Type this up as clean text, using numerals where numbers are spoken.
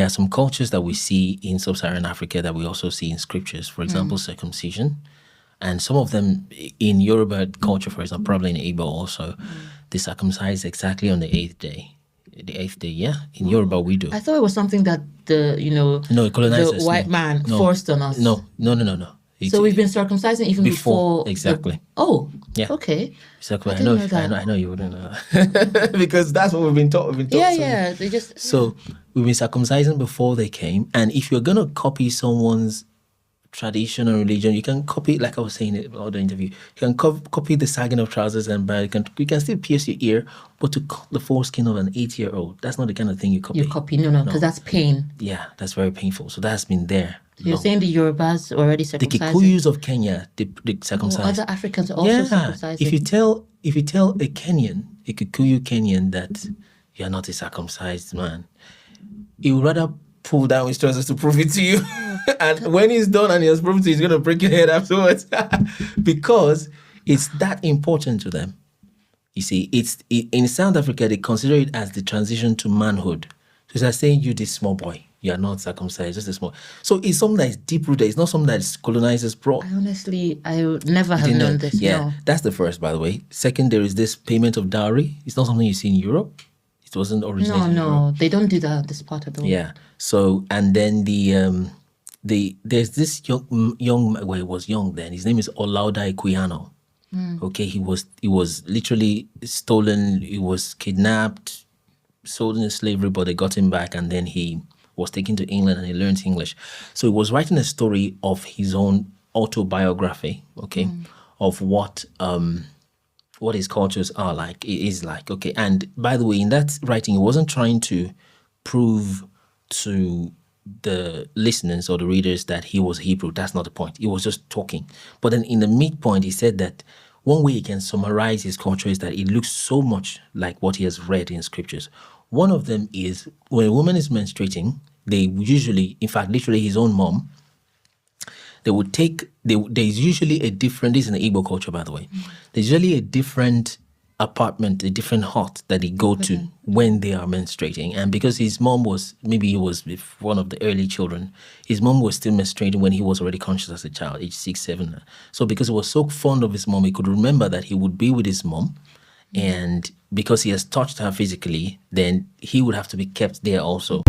there are some cultures that we see in sub-Saharan Africa that we also see in scriptures. For example, circumcision. And some of them in Yoruba culture, for example, probably in Igbo also, they circumcise exactly on the 8th day. The 8th day, yeah. In Yoruba, we do. I thought it was something that the colonizers, white man forced on us. No. So we've been circumcising even before exactly. Yeah. Okay. Exactly. I know you wouldn't know that. Because that's what we've been taught. Yeah. So we've been circumcising before they came. And if you're gonna copy someone's tradition or religion, you can copy, like I was saying in the other interview, you can copy the sagging of trousers and you can still pierce your ear, but to cut the foreskin of an 8-year-old, that's not the kind of thing you copy. No, because that's pain. Yeah, that's very painful. So that's been there. You're saying the Yorubas already circumcised? The Kikuyus of Kenya, they circumcised. Other Africans are also circumcised. If you tell a Kikuyu Kenyan that you're not a circumcised man, he would rather pull down his trousers to prove it to you. And when he's done and he has proved it, he's going to break your head afterwards. Because it's that important to them. You see, in South Africa, they consider it as the transition to manhood. So it's like saying, you this small boy, you are not circumcised, just a small. So it's something that is deep-rooted. It's not something that colonizers brought. I would never have known this. Yeah, no. That's the first, by the way. Second, there is this payment of dowry. It's not something you see in Europe. It wasn't originated in Europe. No, they don't do that this part at all. Yeah. So, and then there's this young, well, he was young then. His name is Olauda Equiano. Okay, he was literally stolen. He was kidnapped, sold into slavery, but they got him back, and then he was taken to England and he learned English. So he was writing a story of his own autobiography, okay, of what his cultures are like, it is like, okay. And by the way, in that writing, he wasn't trying to prove to the listeners or the readers that he was Hebrew. That's not the point. He was just talking. But then in the midpoint, he said that one way he can summarize his culture is that it looks so much like what he has read in scriptures. One of them is when a woman is menstruating, they usually, in fact, literally his own mom, there's usually a different, this is in the Igbo culture, by the way, there's usually a different apartment, a different hut that they go to when they are menstruating. And because his mom maybe he was one of the early children, his mom was still menstruating when he was already conscious as a child, age 6, 7. So because he was so fond of his mom, he could remember that he would be with his mom. And because he has touched her physically, then he would have to be kept there also.